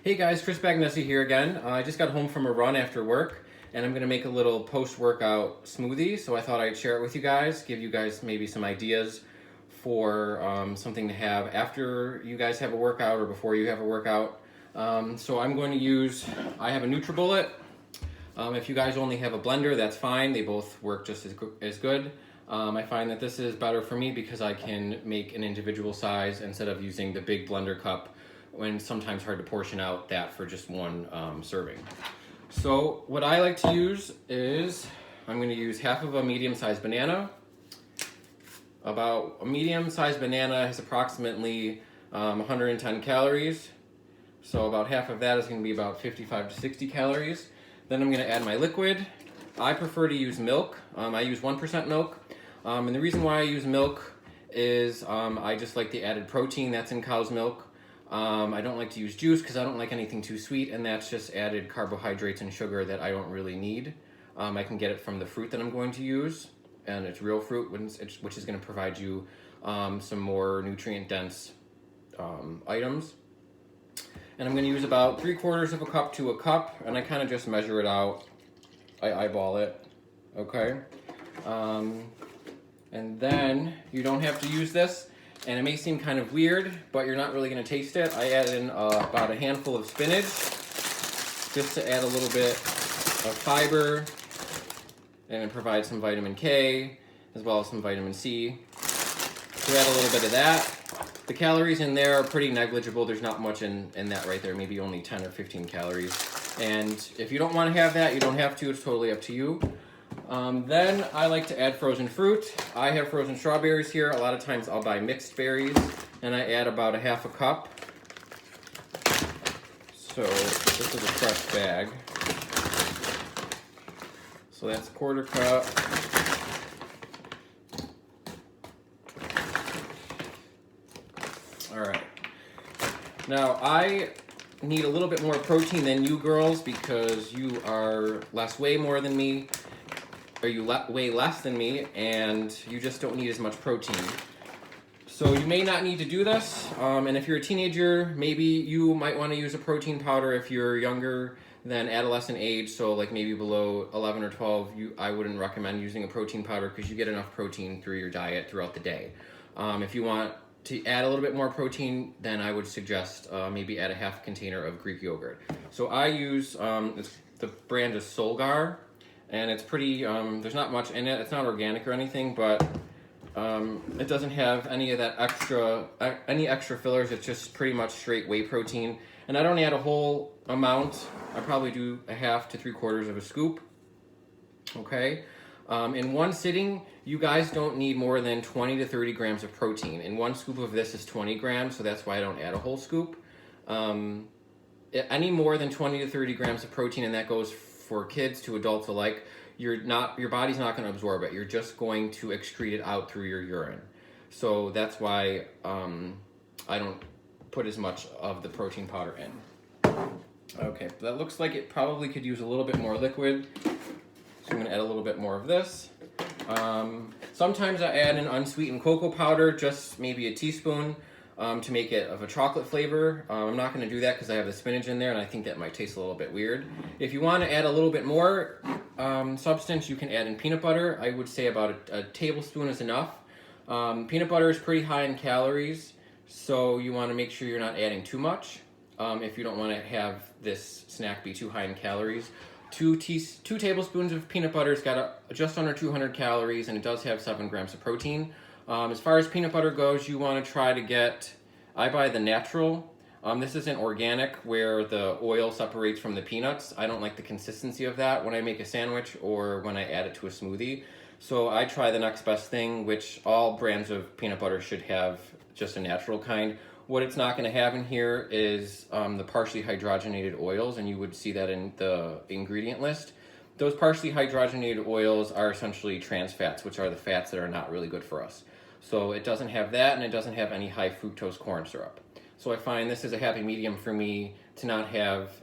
Hey guys, Chris Bagnesi here again. I just got home from a run after work and I'm gonna make a little post-workout smoothie. So I thought I'd share it with you guys, give you guys maybe some ideas for something to have after you guys have a workout or before you have a workout. So I'm going to use, I have a NutriBullet. If you guys only have a blender, that's fine. They both work just as good. I find that this is better for me because I can make an individual size instead of using the big blender cup when sometimes hard to portion out that for just one serving. So what I like to use is, I'm going to use half of a medium-sized banana. About a medium-sized banana has approximately 110 calories. So about half of that is going to be about 55 to 60 calories. Then I'm going to add my liquid. I prefer to use milk. I use 1% milk. And the reason why I use milk is I just like the added protein that's in cow's milk. I don't like to use juice because I don't like anything too sweet, and that's just added carbohydrates and sugar that I don't really need. I can get it from the fruit that I'm going to use, and it's real fruit, which is going to provide you some more nutrient-dense items. And I'm going to use about 3/4 of a cup to a cup, and I kind of just measure it out. I eyeball it, okay? And then you don't have to use this. And it may seem kind of weird, but you're not really going to taste it. I add in about a handful of spinach, just to add a little bit of fiber, and it provides some vitamin K, as well as some vitamin C. So add a little bit of that. The calories in there are pretty negligible. There's not much in that right there, maybe only 10 or 15 calories. And if you don't want to have that, you don't have to. It's totally up to you. Then I like to add frozen fruit. I have frozen strawberries here. A lot of times I'll buy mixed berries, and I add about a half a cup. So this is a fresh bag. So that's 1/4 cup. All right. Now I need a little bit more protein than you girls because you are way more than me. Or you weigh less than me, and you just don't need as much protein. So you may not need to do this, and if you're a teenager, maybe you might want to use a protein powder. If you're younger than adolescent age, so like maybe below 11 or 12, I wouldn't recommend using a protein powder because you get enough protein through your diet throughout the day. If you want to add a little bit more protein, then I would suggest maybe add a half container of Greek yogurt. So I use, the brand is Solgar. And it's pretty, there's not much in it. It's not organic or anything, but it doesn't have any of that any extra fillers. It's just pretty much straight whey protein. And I don't add a whole amount. I probably do a half to 3/4 of a scoop. Okay. In one sitting, you guys don't need more than 20 to 30 grams of protein. And one scoop of this is 20 grams, so that's why I don't add a whole scoop. Any more than 20 to 30 grams of protein, and that goes for kids to adults alike, your body's not going to absorb it. You're just going to excrete it out through your urine. So that's why I don't put as much of the protein powder in. Okay, that looks like it probably could use a little bit more liquid. So I'm going to add a little bit more of this. Sometimes I add an unsweetened cocoa powder, just maybe a teaspoon. To make it of a chocolate flavor. I'm not going to do that because I have the spinach in there, and I think that might taste a little bit weird. If you want to add a little bit more substance, you can add in peanut butter. I would say about a tablespoon is enough. Peanut butter is pretty high in calories, so you want to make sure you're not adding too much if you don't want to have this snack be too high in calories. 2 tablespoons of peanut butter has got just under 200 calories, and it does have 7 grams of protein. As far as peanut butter goes, you want to try to get, I buy the natural. This isn't organic where the oil separates from the peanuts. I don't like the consistency of that when I make a sandwich or when I add it to a smoothie. So I try the next best thing, which all brands of peanut butter should have just a natural kind. What it's not going to have in here is the partially hydrogenated oils, and you would see that in the ingredient list. Those partially hydrogenated oils are essentially trans fats, which are the fats that are not really good for us. So it doesn't have that, and it doesn't have any high fructose corn syrup. So I find this is a happy medium for me to not have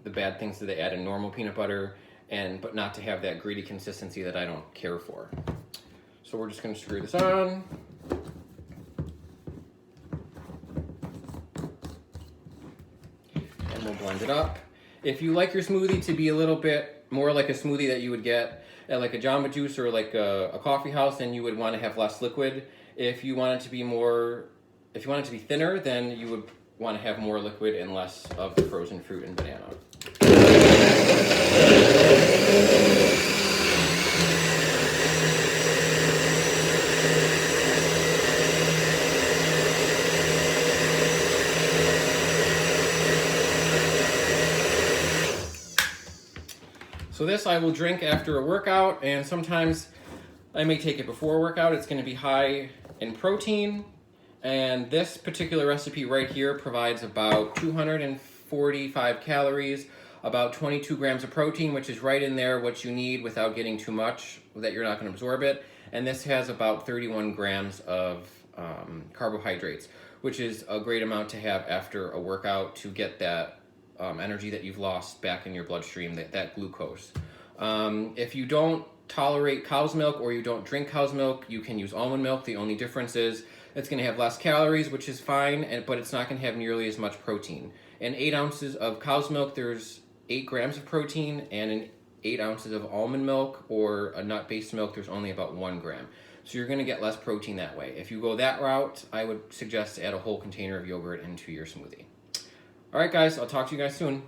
the bad things that they add in normal peanut butter, but not to have that gritty consistency that I don't care for. So we're just going to screw this on. we'll blend it up. If you like your smoothie to be a little bit more like a smoothie that you would get at like a Jamba Juice or like a coffee house, then you would want to have less liquid. If you want it to be thinner, then you would want to have more liquid and less of the frozen fruit and banana. So this I will drink after a workout, and sometimes I may take it before a workout. It's going to be high in protein, and this particular recipe right here provides about 245 calories, about 22 grams of protein, which is right in there what you need without getting too much, that you're not going to absorb it. And this has about 31 grams of carbohydrates, which is a great amount to have after a workout to get that energy that you've lost back in your bloodstream, that glucose. If you don't tolerate cow's milk or you don't drink cow's milk, you can use almond milk. The only difference is it's going to have less calories, which is fine, but it's not going to have nearly as much protein. In 8 ounces of cow's milk, there's 8 grams of protein, and in 8 ounces of almond milk or a nut-based milk, there's only about 1 gram. So you're going to get less protein that way. If you go that route, I would suggest to add a whole container of yogurt into your smoothie. All right, guys, I'll talk to you guys soon.